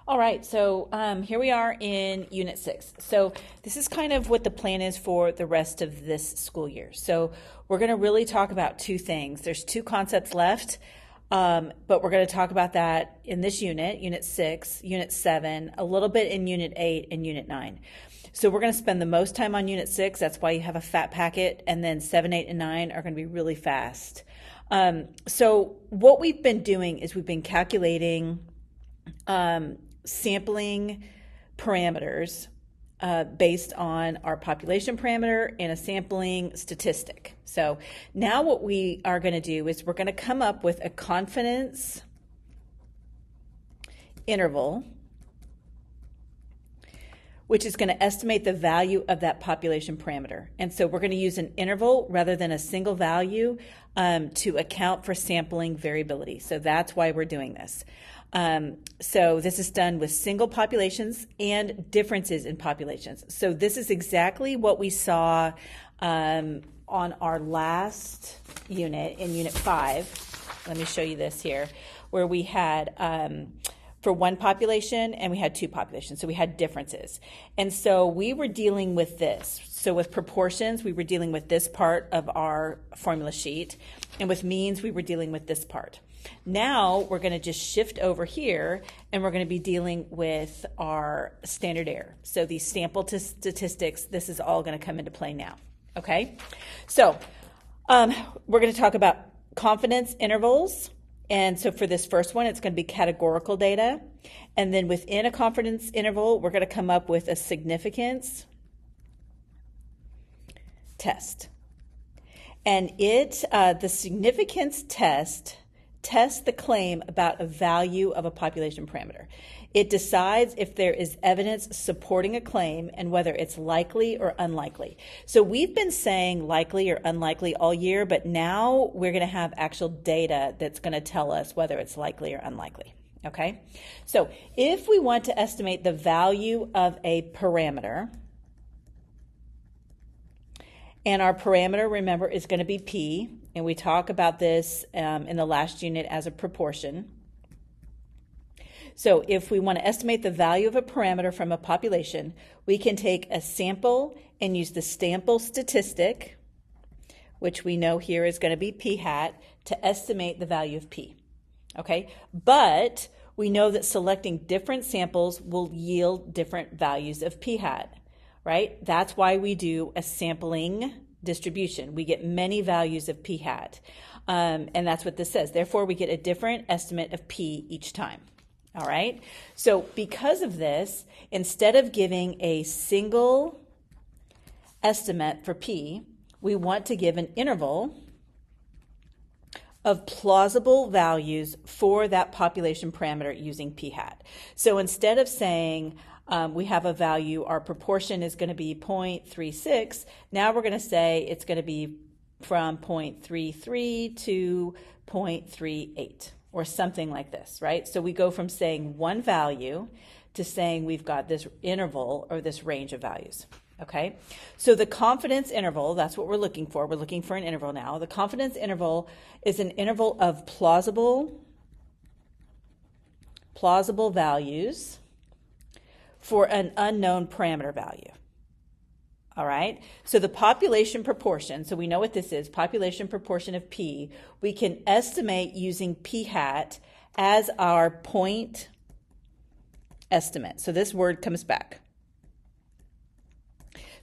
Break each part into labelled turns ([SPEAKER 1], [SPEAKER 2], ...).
[SPEAKER 1] All right, so here we are in Unit 6. So this is kind of what the plan is for the rest of this school year. So we're going to really talk about two things. There's two concepts left, but we're going to talk about that in this unit, Unit 6, Unit 7, a little bit in Unit 8 and Unit 9. So we're going to spend the most time on Unit 6. That's why you have a fat packet, and then 7, 8, and 9 are going to be really fast. So what we've been doing is we've been calculating sampling parameters based on our population parameter and a sampling statistic. So now what we are going to do is we're going to come up with a confidence interval, which is going to estimate the value of that population parameter. And so we're going to use an interval rather than a single value to account for sampling variability. So that's why we're doing this. So this is done with single populations and differences in populations. So this is exactly what we saw on our last unit, in Unit 5. Let me show you this here, where we had for one population and we had two populations. So we had differences. And so we were dealing with this. So with proportions, we were dealing with this part of our formula sheet. And with means, we were dealing with this part. Now we're going to just shift over here and we're going to be dealing with our standard error. So these sample statistics, this is all going to come into play now. Okay? So we're going to talk about confidence intervals. And so for this first one, it's going to be categorical data. And then within a confidence interval, we're going to come up with a significance test. And the significance test tests the claim about a value of a population parameter. It decides if there is evidence supporting a claim and whether it's likely or unlikely. So we've been saying likely or unlikely all year, but now we're going to have actual data that's going to tell us whether it's likely or unlikely. Okay? So if we want to estimate the value of a parameter, and our parameter, remember, is going to be P, and we talk about this in the last unit as a proportion. So if we want to estimate the value of a parameter from a population, we can take a sample and use the sample statistic, which we know here is going to be P hat, to estimate the value of P. Okay? But we know that selecting different samples will yield different values of P hat. Right? That's why we do a sampling distribution. We get many values of P hat. And that's what this says. Therefore, we get a different estimate of P each time. All right? So because of this, instead of giving a single estimate for P, we want to give an interval of plausible values for that population parameter using P hat. So instead of saying we have a value, our proportion is going to be 0.36. Now we're going to say it's going to be from 0.33 to 0.38 or something like this, right? So we go from saying one value to saying we've got this interval or this range of values. Okay, so the confidence interval, that's what we're looking for. We're looking for an interval now. The confidence interval is an interval of plausible values for an unknown parameter value. All right, so the population proportion, so we know what this is, population proportion of P, we can estimate using P hat as our point estimate. So this word comes back.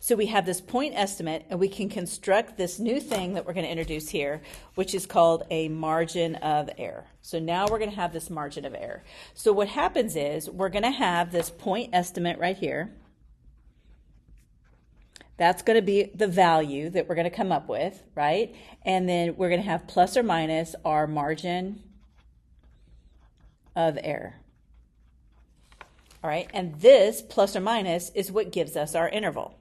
[SPEAKER 1] So we have this point estimate, and we can construct this new thing that we're going to introduce here, which is called a margin of error. So now we're going to have this margin of error. So what happens is we're going to have this point estimate right here. That's going to be the value that we're going to come up with, right? And then we're going to have plus or minus our margin of error. All right, and this plus or minus is what gives us our interval.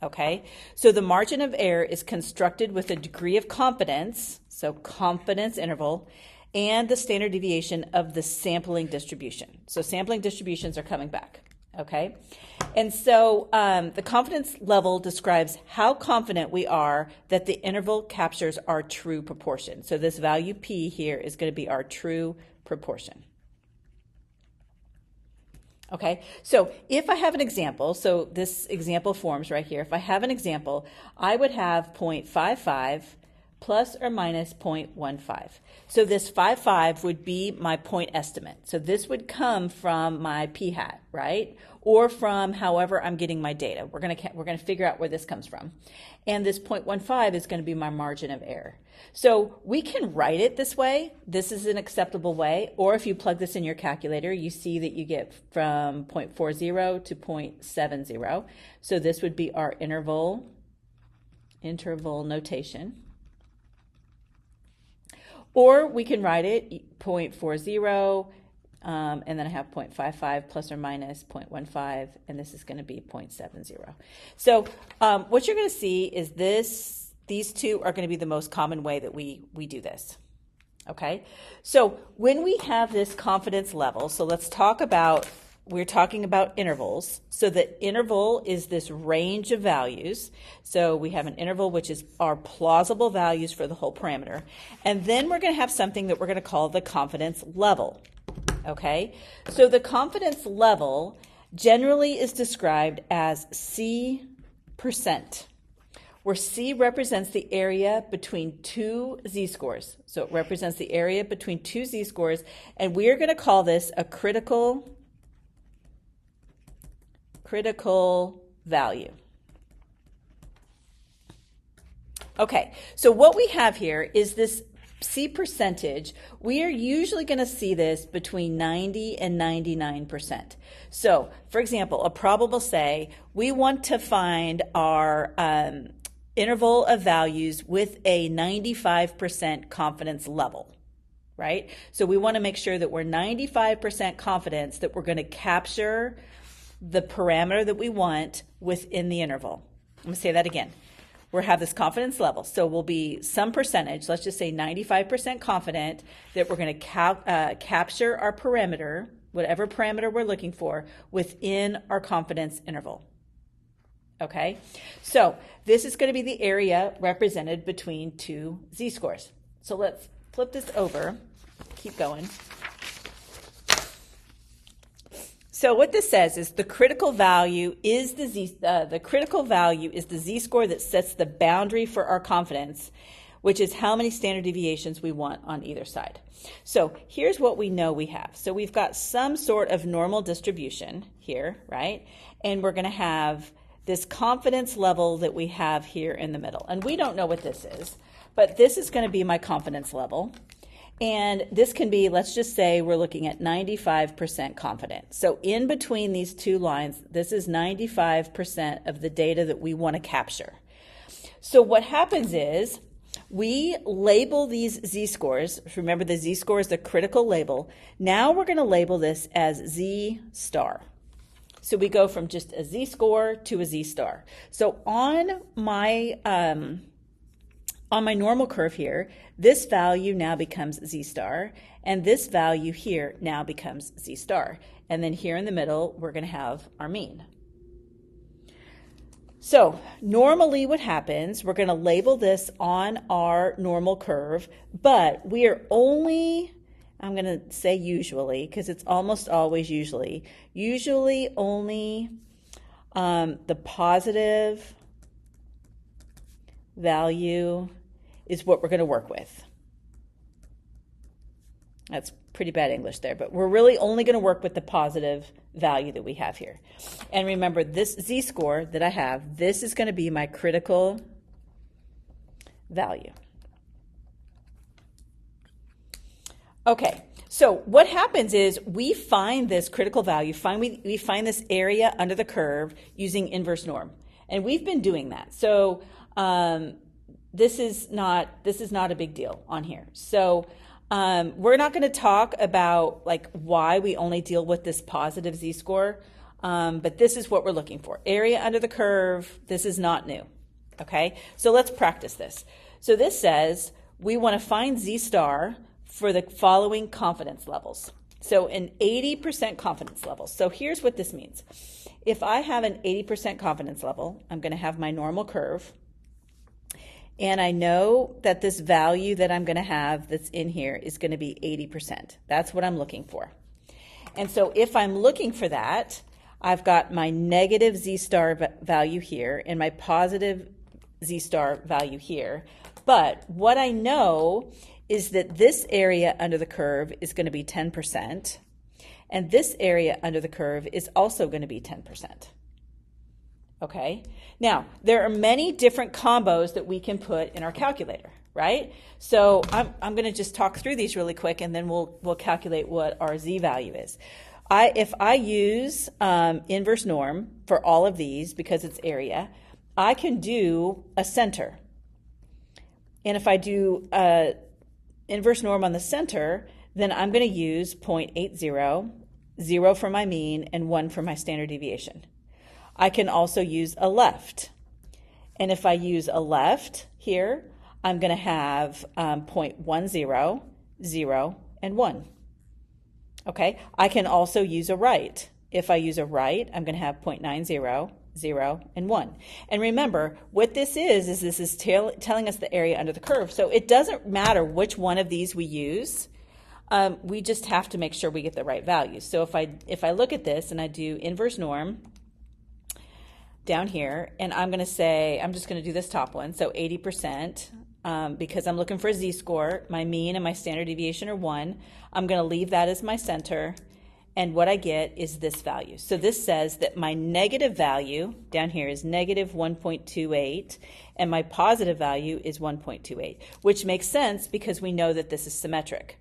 [SPEAKER 1] Okay, so the margin of error is constructed with a degree of confidence, so confidence interval, and the standard deviation of the sampling distribution. So sampling distributions are coming back. Okay, and so the confidence level describes how confident we are that the interval captures our true proportion. So this value P here is going to be our true proportion. Okay, so if I have an example, so this example forms right here, if I have an example, I would have 0.55 plus or minus 0.15. So this 55 would be my point estimate. So this would come from my p-hat, right? Or from however I'm getting my data. We're gonna figure out where this comes from. And this 0.15 is gonna be my margin of error. So we can write it this way. This is an acceptable way. Or if you plug this in your calculator, you see that you get from 0.40 to 0.70. So this would be our interval notation. Or we can write it 0.40, and then I have 0.55 plus or minus 0.15, and this is going to be 0.70. So what you're going to see is these two are going to be the most common way that we do this. Okay, so when we have this confidence level, so let's talk about, we're talking about intervals. So the interval is this range of values. So we have an interval which is our plausible values for the whole parameter. And then we're going to have something that we're going to call the confidence level. Okay, so the confidence level generally is described as C%, where C represents the area between two z-scores. So it represents the area between two z-scores, and we are going to call this a critical value. Okay, so what we have here is this C percentage. We are usually going to see this between 90 and 99%. So, for example, a prob will say we want to find our interval of values with a 95% confidence level, right? So we want to make sure that we're 95% confidence that we're going to capture the parameter that we want within the interval. I'm going to say that again. We'll have this confidence level. So we'll be some percentage, let's just say 95% confident that we're going to capture our parameter, whatever parameter we're looking for, within our confidence interval. Okay, so this is going to be the area represented between two z-scores. So let's flip this over, keep going. So what this says is the critical value is the z-score that sets the boundary for our confidence, which is how many standard deviations we want on either side. So here's what we know we have. So we've got some sort of normal distribution here, right? And we're going to have this confidence level that we have here in the middle. And we don't know what this is, but this is going to be my confidence level. And this can be, let's just say we're looking at 95% confident. So in between these two lines, this is 95% of the data that we want to capture. So what happens is we label these z-scores. Remember, the z-score is the critical label. Now we're going to label this as z star. So we go from just a z-score to a z-star. So on my normal curve here, this value now becomes z-star, and this value here now becomes z-star. And then here in the middle, we're going to have our mean. So normally what happens, we're going to label this on our normal curve, but we are only, I'm going to say usually, because it's almost always usually only the positive value is what we're going to work with. That's pretty bad English there, but we're really only going to work with the positive value that we have here. And remember, this z-score that I have, this is going to be my critical value. Okay, so what happens is we find this critical value, we find this area under the curve using inverse norm. And we've been doing that. So this is not a big deal on here. So we're not going to talk about like why we only deal with this positive z-score, but this is what we're looking for. Area under the curve, this is not new. Okay, so let's practice this. So this says we want to find z-star for the following confidence levels. So an 80% confidence level. So here's what this means. If I have an 80% confidence level, I'm going to have my normal curve. And I know that this value that I'm going to have that's in here is going to be 80%. That's what I'm looking for. And so if I'm looking for that, I've got my negative z-star value here and my positive z-star value here. But what I know is that this area under the curve is going to be 10%, and this area under the curve is also going to be 10%. Okay? Now, there are many different combos that we can put in our calculator, right? So I'm going to just talk through these really quick, and then we'll calculate what our z value is. If I use inverse norm for all of these, because it's area, I can do a center. And if I do inverse norm on the center, then I'm going to use 0.80, 0 for my mean, and 1 for my standard deviation. I can also use a left. And if I use a left here, I'm going to have 0.10, 0, and 1. Okay, I can also use a right. If I use a right, I'm going to have 0.90, 0, and 1. And remember, what this is this is telling us the area under the curve. So it doesn't matter which one of these we use. We just have to make sure we get the right values. So if I look at this and I do inverse norm down here, and I'm going to say, I'm just going to do this top one, so 80%, because I'm looking for a z-score. My mean and my standard deviation are 1. I'm going to leave that as my center, and what I get is this value. So this says that my negative value down here is negative 1.28, and my positive value is 1.28, which makes sense because we know that this is symmetric.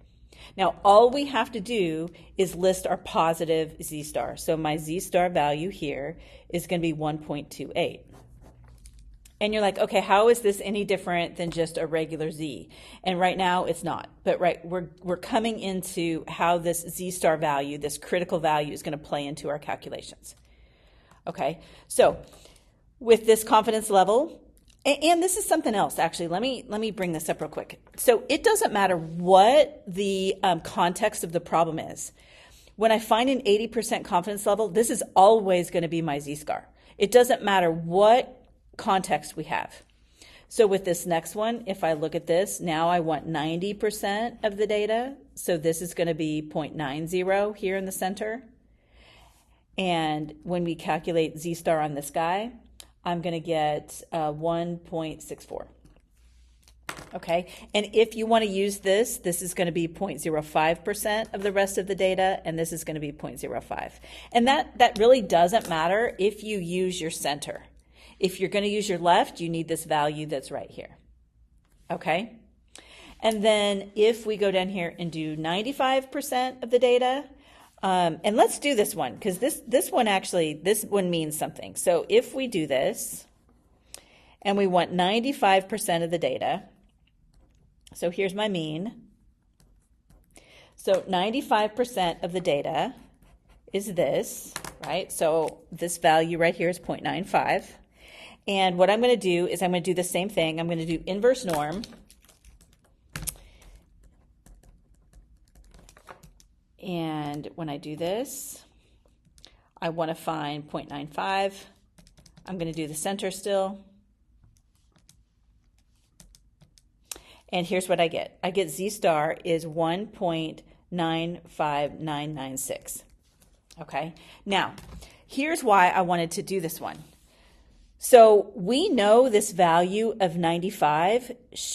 [SPEAKER 1] Now, all we have to do is list our positive z-star. So my z-star value here is going to be 1.28. And you're like, okay, how is this any different than just a regular z? And right now it's not. But we're coming into how this z-star value, this critical value, is going to play into our calculations. Okay, so with this confidence level, and this is something else, actually. Let me bring this up real quick. So it doesn't matter what the context of the problem is. When I find an 80% confidence level, this is always going to be my z-star. It doesn't matter what context we have. So with this next one, if I look at this, now I want 90% of the data. So this is going to be 0.90 here in the center. And when we calculate z-star on this guy, I'm going to get 1.64. Okay, and if you want to use this, this is going to be 0.05% of the rest of the data, and this is going to be 0.05. And that really doesn't matter if you use your center. If you're going to use your left, you need this value that's right here. Okay, and then if we go down here and do 95% of the data, and let's do this one, because this one means something. So if we do this, and we want 95% of the data, so here's my mean. So 95% of the data is this, right? So this value right here is 0.95. And what I'm going to do is I'm going to do the same thing. I'm going to do inverse norm. And when I do this, I want to find 0.95. I'm going to do the center still. And here's what I get. I get z-star is 1.95996. Okay, now here's why I wanted to do this one. So we know this value of 95,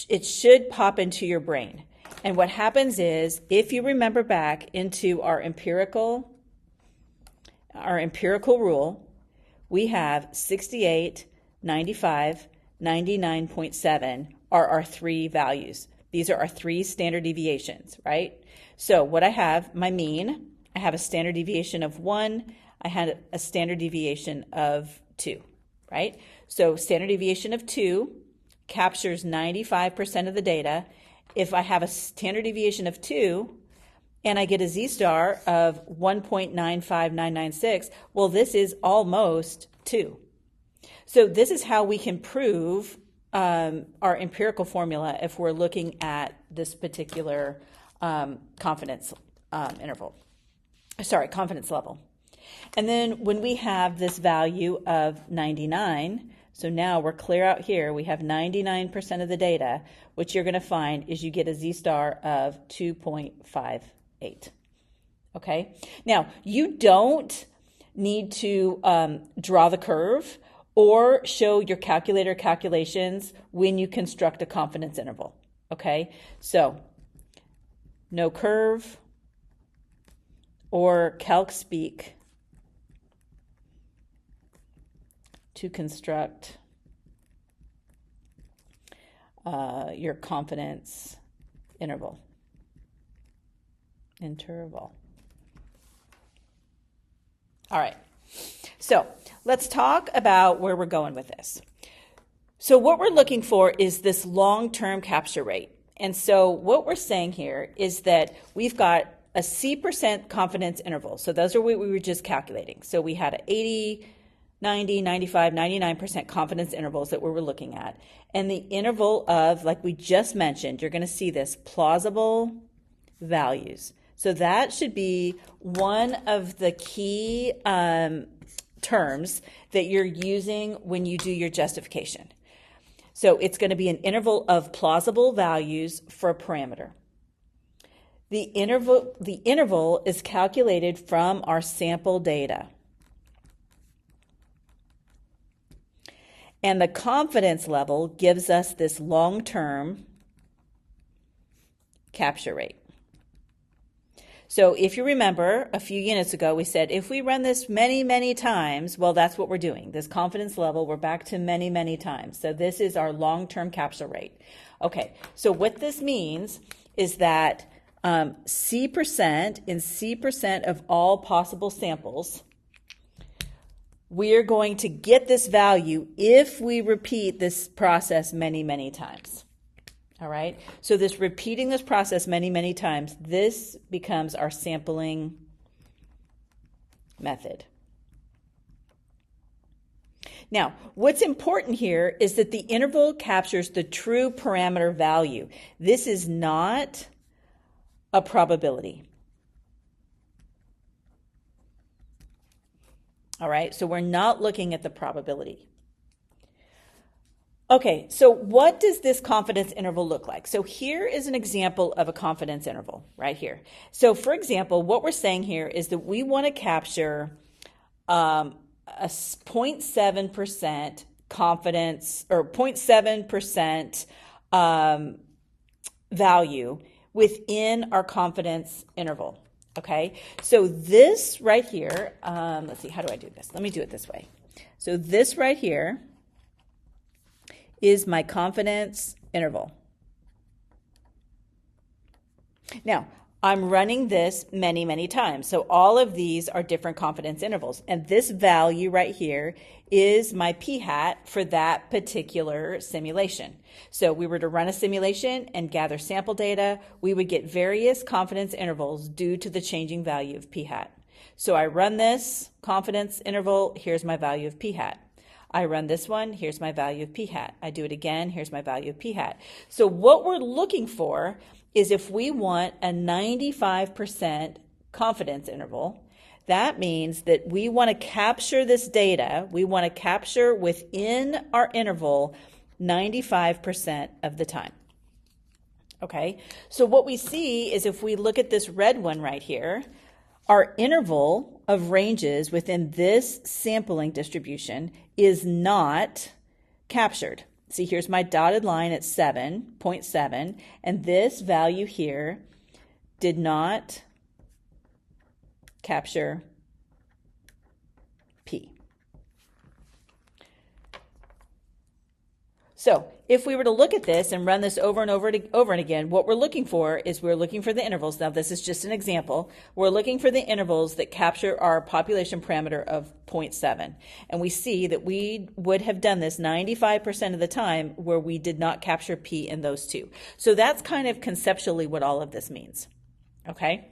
[SPEAKER 1] it should pop into your brain. And what happens is, if you remember back into our empirical rule, we have 68, 95, 99.7 are our three values. These are our three standard deviations, right? So what I have, my mean, I have a standard deviation of 1, I had a standard deviation of 2, right? So standard deviation of 2 captures 95% of the data. If I have a standard deviation of 2 and I get a z-star of 1.95996, well, this is almost 2. So this is how we can prove our empirical formula if we're looking at this particular confidence level. And then when we have this value of 99, so now we're clear out here, we have 99% of the data, what you're going to find is you get a z-star of 2.58. Okay. Now, you don't need to draw the curve or show your calculator calculations when you construct a confidence interval. Okay. So, no curve or calc speak to construct your confidence interval. All right, so let's talk about where we're going with this. So what we're looking for is this long-term capture rate. And so what we're saying here is that we've got a C% confidence interval. So those are what we were just calculating. So we had an 80, 90, 95, 99% confidence intervals that we were looking at. And the interval of, like we just mentioned, you're going to see this, plausible values. So that should be one of the key terms that you're using when you do your justification. So it's going to be an interval of plausible values for a parameter. The interval is calculated from our sample data. And the confidence level gives us this long-term capture rate. So if you remember a few units ago, we said if we run this many, many times, well, that's what we're doing. This confidence level, we're back to many, many times. So this is our long-term capture rate. Okay, so what this means is that C% of all possible samples, we are going to get this value if we repeat this process many, many times. All right, so this repeating this process many, many times, this becomes our sampling method. Now, what's important here is that the interval captures the true parameter value. This is not a probability. All right, so we're not looking at the probability. Okay, so what does this confidence interval look like? So here is an example of a confidence interval right here. So for example, what we're saying here is that we want to capture a 0.7% confidence or 0.7% value within our confidence interval. Okay, so this right here, let's see, how do I do this? Let me do it this way. So this right here is my confidence interval. Now, I'm running this many, many times. So all of these are different confidence intervals. And this value right here is my p-hat for that particular simulation. So we were to run a simulation and gather sample data, we would get various confidence intervals due to the changing value of p-hat. So I run this confidence interval, here's my value of p-hat. I run this one, here's my value of p-hat. I do it again, here's my value of p-hat. So what we're looking for is if we want a 95% confidence interval, that means that we want to capture this data, we want to capture within our interval 95% of the time. Okay, so what we see is if we look at this red one right here, our interval of ranges within this sampling distribution is not captured. See, here's my dotted line at 7.7, and this value here did not capture P. So if we were to look at this and run this over and over and again, what we're looking for is we're looking for the intervals. Now this is just an example. We're looking for the intervals that capture our population parameter of 0.7. And we see that we would have done this 95% of the time where we did not capture P in those two. So that's kind of conceptually what all of this means. Okay?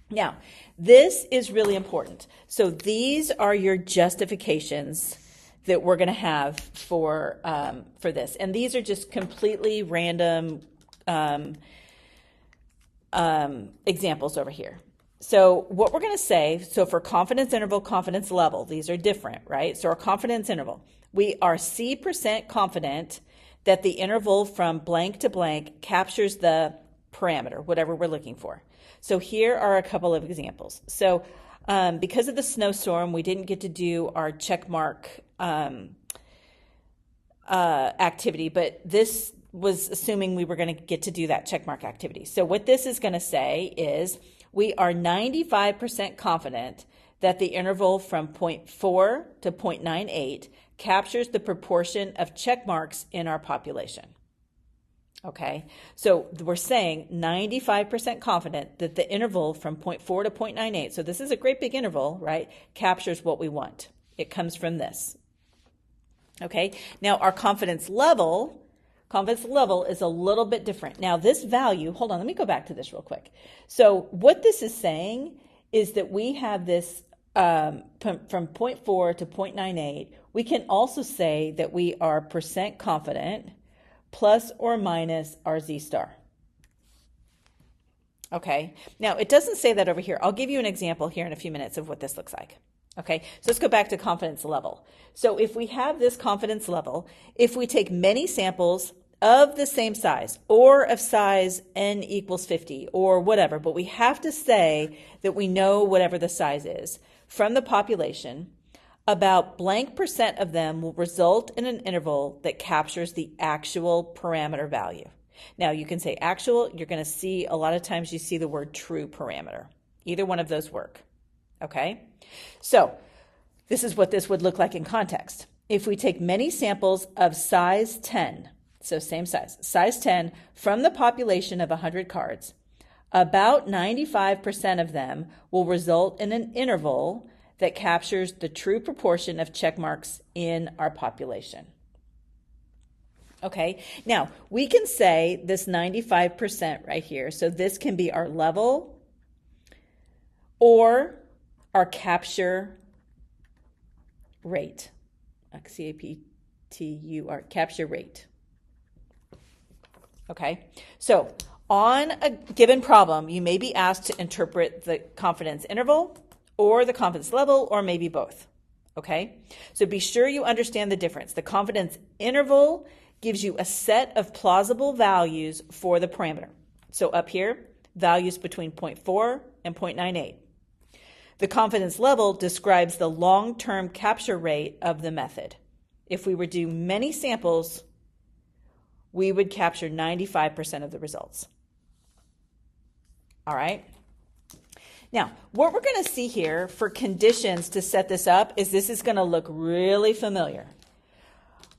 [SPEAKER 1] Now, this is really important. So these are your justifications that we're going to have for this. And these are just completely random examples over here. So what we're going to say, so for confidence interval, confidence level, these are different, right? So our confidence interval, we are C% confident that the interval from blank to blank captures the parameter, whatever we're looking for. So here are a couple of examples. So because of the snowstorm, we didn't get to do our check mark activity, but this was assuming we were going to get to do that check mark activity. So what this is going to say is we are 95% confident that the interval from 0.4 to 0.98 captures the proportion of check marks in our population. Okay, so we're saying 95% confident that the interval from 0.4 to 0.98, so this is a great big interval, right, captures what we want. It comes from this. Okay, now our confidence level is a little bit different. Now this value, hold on, let me go back to this real quick. So what this is saying is that we have this from 0.4 to 0.98. We can also say that we are percent confident plus or minus our Z star. Okay, now it doesn't say that over here. I'll give you an example here in a few minutes of what this looks like. Okay, so let's go back to confidence level. So if we have this confidence level, if we take many samples of the same size or of size n equals 50 or whatever, but we have to say that we know whatever the size is from the population, about blank percent of them will result in an interval that captures the actual parameter value. Now you can say actual, you're going to see a lot of times you see the word true parameter. Either one of those work. Okay, so this is what this would look like in context. If we take many samples of size 10, so same size 10, from the population of 100 cards, about 95% of them will result in an interval that captures the true proportion of check marks in our population. Okay, now we can say this 95% right here, so this can be our level or our capture rate, CAPTUR, capture rate. Okay, so on a given problem, you may be asked to interpret the confidence interval or the confidence level, or maybe both. Okay, so be sure you understand the difference. The confidence interval gives you a set of plausible values for the parameter. So up here, values between 0.4 and 0.98. The confidence level describes the long-term capture rate of the method. If we were to do many samples, we would capture 95% of the results. All right. Now, what we're going to see here for conditions to set this up is this is going to look really familiar.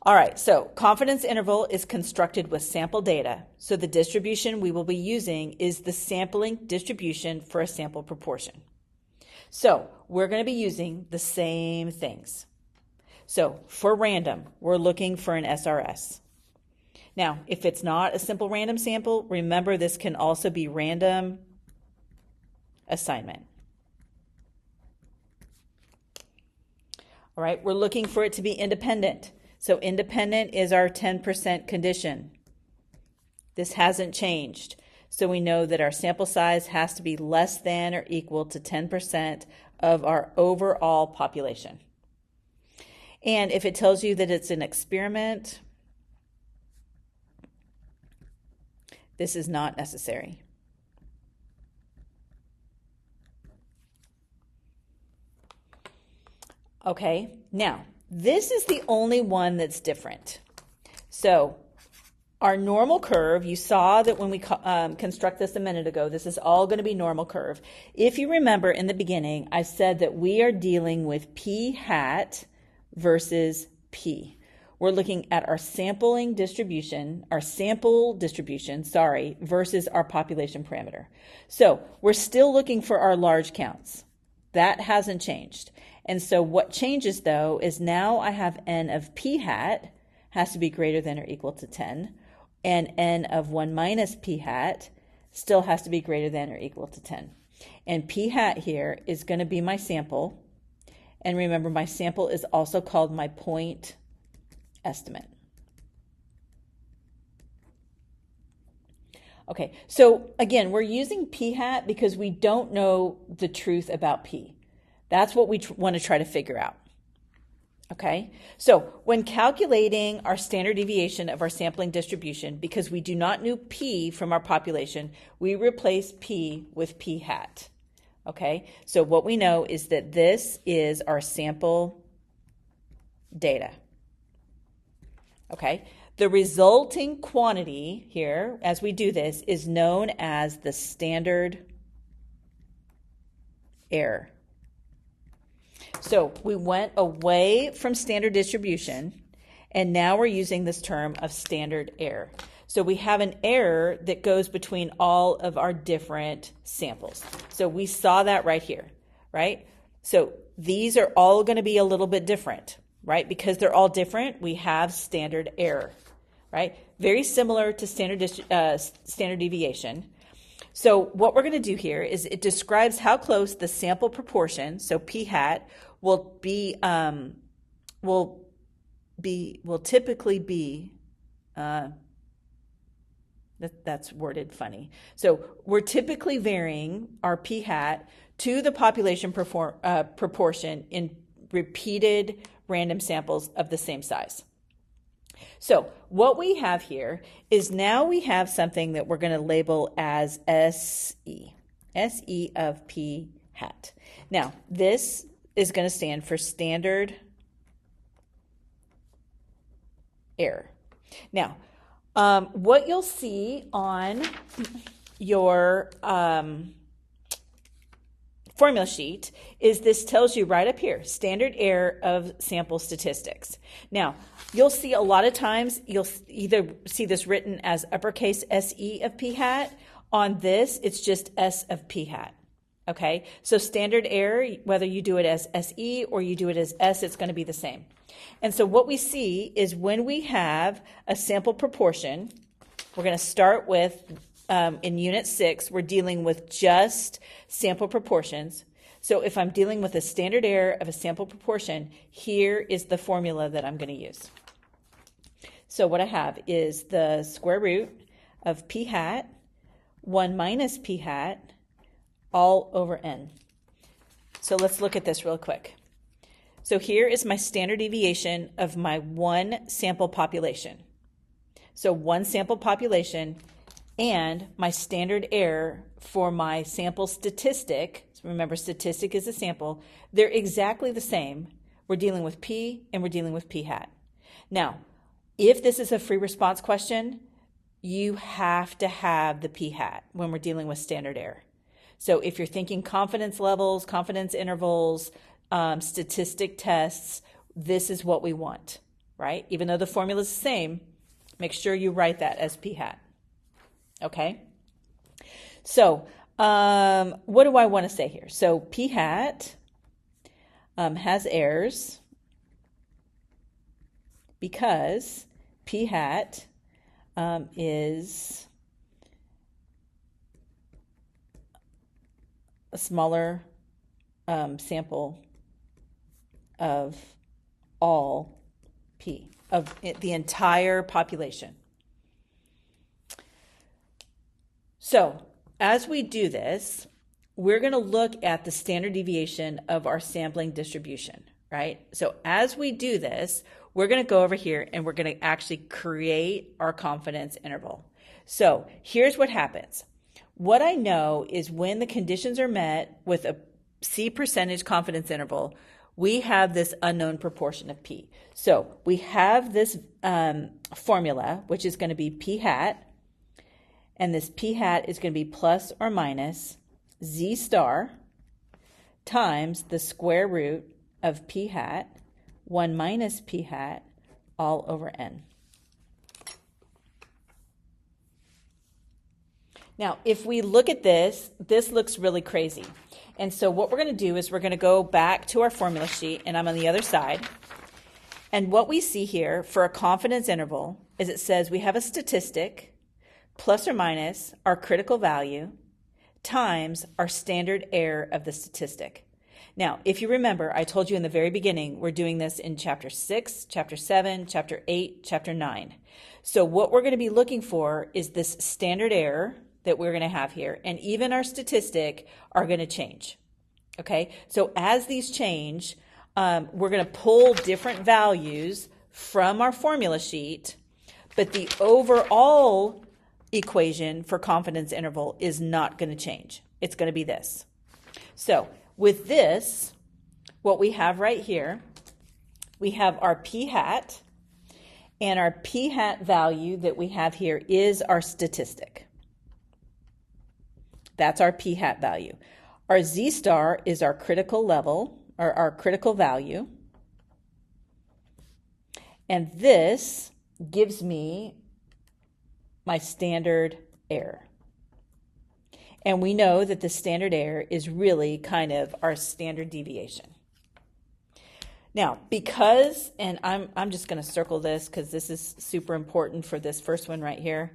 [SPEAKER 1] All right, so confidence interval is constructed with sample data. So the distribution we will be using is the sampling distribution for a sample proportion. So we're going to be using the same things. So for random, we're looking for an SRS. Now, if it's not a simple random sample, remember this can also be random assignment. All right, we're looking for it to be independent. So independent is our 10% condition. This hasn't changed. So we know that our sample size has to be less than or equal to 10% of our overall population. And if it tells you that it's an experiment, this is not necessary. Okay, now this is the only one that's different. So our normal curve, you saw that when we construct this a minute ago, this is all going to be normal curve. If you remember in the beginning, I said that we are dealing with P hat versus P. We're looking at our sample distribution, versus our population parameter. So we're still looking for our large counts. That hasn't changed. And so what changes though is now I have n of p hat has to be greater than or equal to 10, and n of 1 minus p hat still has to be greater than or equal to 10. And p hat here is going to be my sample. And remember, my sample is also called my point estimate. Okay, so again, we're using p hat because we don't know the truth about p. That's what we want to try to figure out. Okay, so when calculating our standard deviation of our sampling distribution, because we do not know P from our population, we replace P with P hat. Okay, so what we know is that this is our sample data. Okay, the resulting quantity here, as we do this, is known as the standard error. So we went away from standard distribution, and now we're using this term of standard error. So we have an error that goes between all of our different samples. So we saw that right here, right? So these are all going to be a little bit different, right? Because they're all different, we have standard error, right? Very similar to standard deviation. So what we're going to do here is it describes how close the sample proportion, so p hat, will typically be. That's worded funny. So we're typically varying our p hat to the population proportion in repeated random samples of the same size. So what we have here is now we have something that we're going to label as SE, SE of P hat. Now, this is going to stand for standard error. Now, what you'll see on your formula sheet is this tells you right up here, standard error of sample statistics. Now, you'll see a lot of times, you'll either see this written as uppercase SE of P hat. On this, it's just S of P hat. Okay, so standard error, whether you do it as SE or you do it as S, it's going to be the same. And so what we see is when we have a sample proportion, we're going to start with, in Unit 6, we're dealing with just sample proportions. So if I'm dealing with a standard error of a sample proportion, here is the formula that I'm going to use. So what I have is the square root of P hat, 1 minus P hat, all over N. So let's look at this real quick. So here is my standard deviation of my one sample population. So one sample population and my standard error for my sample statistic. So remember, statistic is a sample. They're exactly the same. We're dealing with P and we're dealing with P hat. Now, if this is a free response question, you have to have the P hat when we're dealing with standard error. So if you're thinking confidence levels, confidence intervals, statistic tests, this is what we want, right? Even though the formula is the same, make sure you write that as P hat. Okay? So what do I want to say here? So P hat has errors because P hat is a smaller sample of all P, of the entire population. So as we do this, we're going to look at the standard deviation of our sampling distribution, right? So as we do this, we're going to go over here and we're going to actually create our confidence interval. So here's what happens. What I know is when the conditions are met with a C percentage confidence interval, we have this unknown proportion of P. So we have this formula, which is going to be P hat, and this P hat is going to be plus or minus Z star times the square root of P hat, 1 minus P hat, all over N. Now, if we look at this, this looks really crazy. And so what we're going to do is we're going to go back to our formula sheet, and I'm on the other side. And what we see here for a confidence interval is it says we have a statistic plus or minus our critical value times our standard error of the statistic. Now, if you remember, I told you in the very beginning, we're doing this in Chapter 6, Chapter 7, Chapter 8, Chapter 9. So what we're going to be looking for is this standard error that we're going to have here, and even our statistic are going to change. Okay, so as these change, we're going to pull different values from our formula sheet, but the overall equation for confidence interval is not going to change. It's going to be this. So with this, what we have right here, we have our p hat, and our p hat value that we have here is our statistic. That's our p hat value. Our z star is our critical level, or our critical value. And this gives me my standard error. And we know that the standard error is really kind of our standard deviation. Now, because, and I'm just going to circle this because this is super important for this first one right here.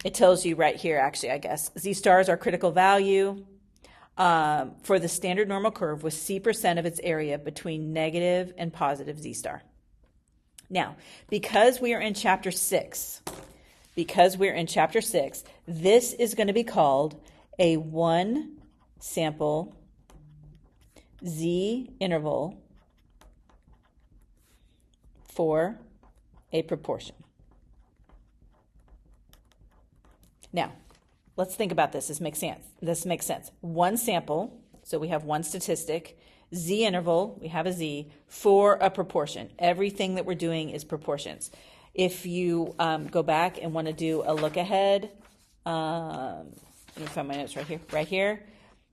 [SPEAKER 1] It tells you right here, actually, I guess, z star is our critical value for the standard normal curve with C% of its area between negative and positive z star. Now, because we are in chapter 6, this is going to be called a one sample z interval for a proportion. Now, let's think about this. This makes sense. One sample, so we have one statistic, z interval, we have a z, for a proportion. Everything that we're doing is proportions. If you go back and want to do a look ahead, let me find my notes right here.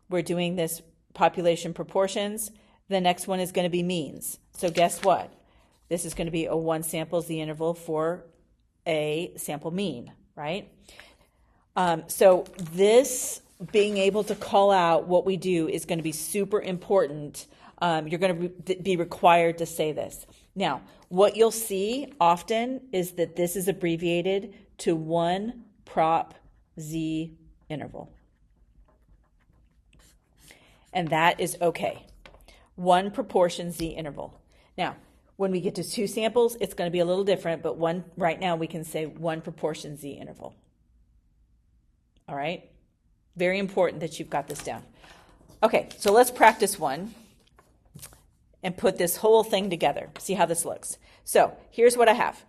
[SPEAKER 1] We're doing this population proportions. The next one is going to be means. So guess what? This is going to be a one sample z interval for a sample mean, right? So this being able to call out what we do is going to be super important. You're going to be required to say this. Now, what you'll see often is that this is abbreviated to one prop z interval. And that is okay. One proportion z interval. Now, when we get to two samples, it's going to be a little different, but right now we can say one proportion z interval. All right? Very important that you've got this down. Okay, so let's practice one and put this whole thing together. See how this looks. So here's what I have.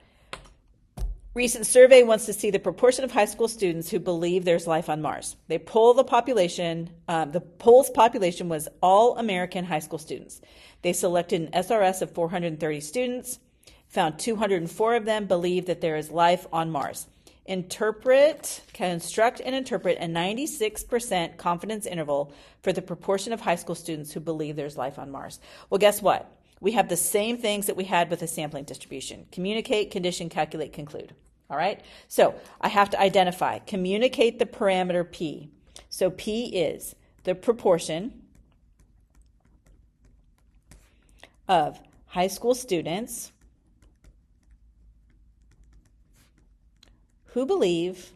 [SPEAKER 1] Recent survey wants to see the proportion of high school students who believe there's life on Mars. They poll the population. The poll's population was all American high school students. They selected an SRS of 430 students, found 204 of them believe that there is life on Mars. Construct and interpret a 96% confidence interval for the proportion of high school students who believe there's life on Mars. Well, guess what? We have the same things that we had with the sampling distribution. Communicate, condition, calculate, conclude. All right? So I have to identify, communicate the parameter P. So P is the proportion of high school students who believe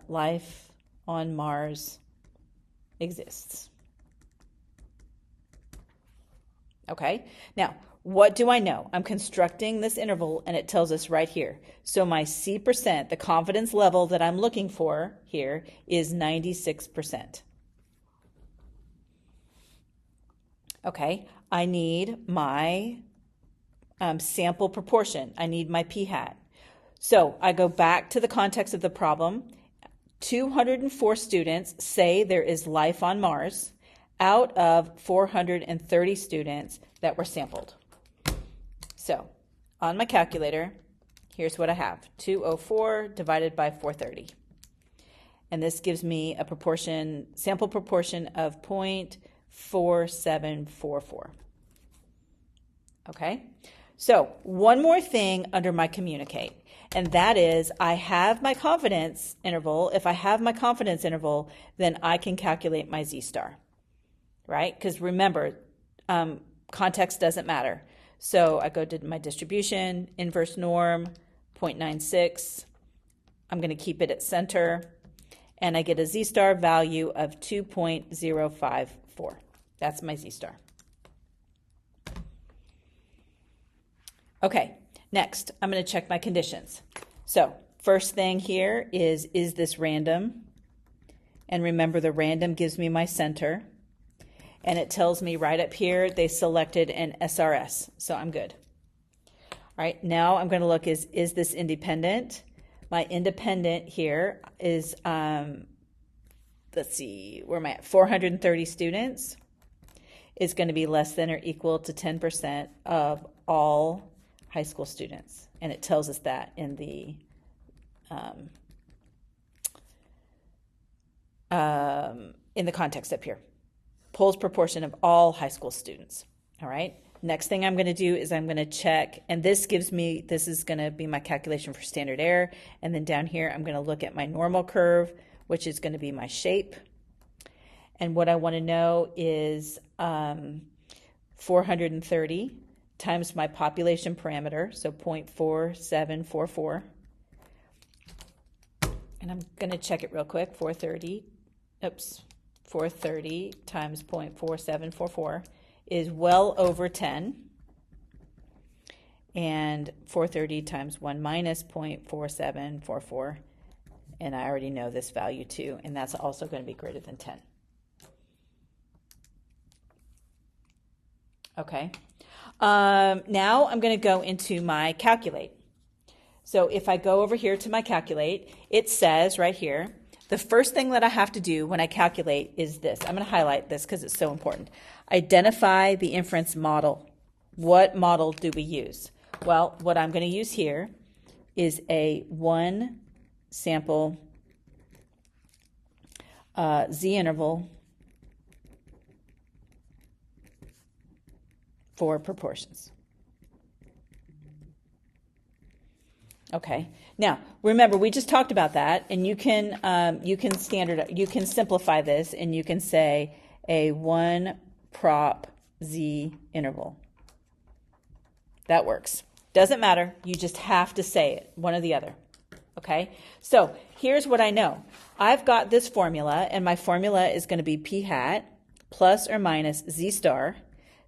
[SPEAKER 1] life on Mars exists. Okay, now what do I know? I'm constructing this interval and it tells us right here. So my C%, the confidence level that I'm looking for here, is 96%. Okay, I need my sample proportion. I need my p hat. So I go back to the context of the problem. 204 students say there is life on Mars out of 430 students that were sampled. So on my calculator, here's what I have. 204 divided by 430. And this gives me a proportion, sample proportion of 0.4744. Okay? So one more thing under my communicate, and that is I have my confidence interval. If I have my confidence interval, then I can calculate my z-star, right? Because remember, context doesn't matter. So I go to my distribution, inverse norm, 0.96. I'm going to keep it at center, and I get a z-star value of 2.054. That's my z-star. Okay, next, I'm going to check my conditions. So first thing here is this random? And remember, the random gives me my center. And it tells me right up here they selected an SRS, so I'm good. All right, now I'm going to look, is this independent? My independent here is, let's see, where am I at? 430 students is going to be less than or equal to 10% of all high school students. And it tells us that in the context up here. Polls proportion of all high school students. All right. Next thing I'm going to do is I'm going to check, and this gives me, this is going to be my calculation for standard error. And then down here, I'm going to look at my normal curve, which is going to be my shape. And what I want to know is 430 times my population parameter, so 0.4744. And I'm going to check it real quick. 430 times 0.4744 is well over 10. And 430 times 1 minus 0.4744, and I already know this value too, and that's also going to be greater than 10. Okay. Now I'm going to go into my calculate. So if I go over here to my calculate, it says right here, the first thing that I have to do when I calculate is this. I'm going to highlight this because it's so important. Identify the inference model. What model do we use? Well, what I'm going to use here is a one sample Z interval for proportions. Okay. Now, remember, we just talked about that, and you can simplify this, and you can say a one prop Z interval. That works. Doesn't matter. You just have to say it, one or the other. Okay. So here's what I know. I've got this formula, and my formula is going to be p hat plus or minus Z star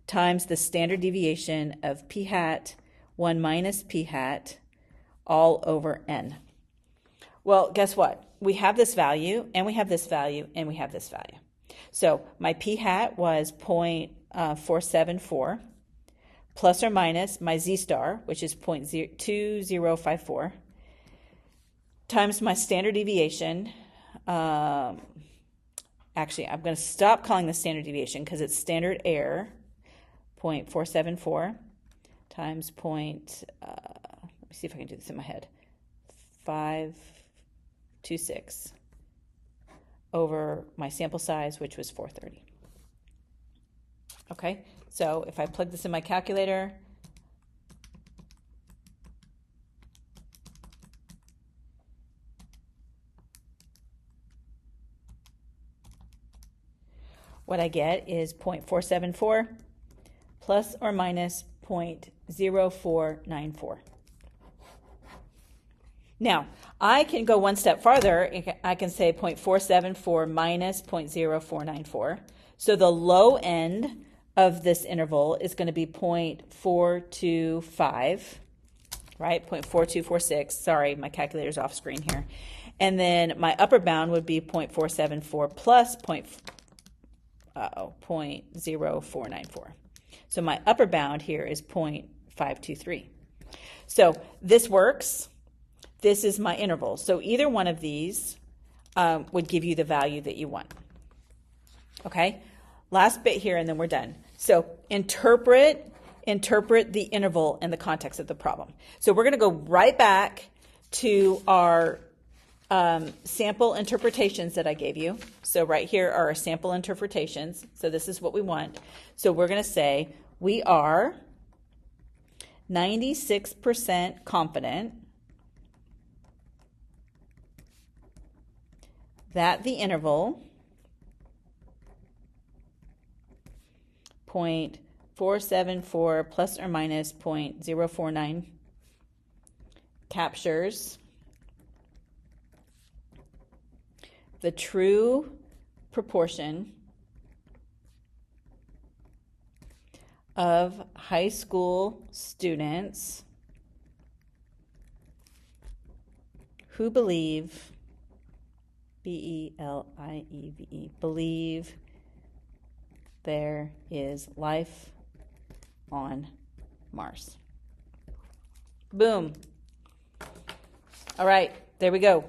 [SPEAKER 1] times the standard deviation of p hat 1 minus p hat all over n. Well, guess what? We have this value, and we have this value, and we have this value. So my p hat was 0.474 plus or minus my z star, which is 0.2054, times my standard deviation. Actually, I'm going to stop calling this standard deviation because it's standard error, 0.474 times let me see if I can do this in my head, 526 over my sample size, which was 430. Okay, so if I plug this in my calculator, what I get is 0.474 plus or minus 0.0494. Now, I can go one step farther. I can say 0.474 minus 0.0494. So the low end of this interval is going to be 0.425, right? 0.4246. Sorry, my calculator's off screen here. And then my upper bound would be 0.474 plus 0.0494. So my upper bound here is 0.523. So this works. This is my interval. So either one of these would give you the value that you want. Okay? Last bit here, and then we're done. So interpret the interval in the context of the problem. So we're going to go right back to our sample interpretations that I gave you. So right here are our sample interpretations. So this is what we want. So we're going to say we are 96% confident that the interval 0.474 plus or minus 0.049 captures the true proportion of high school students who believe, believe there is life on Mars. Boom. All right, there we go.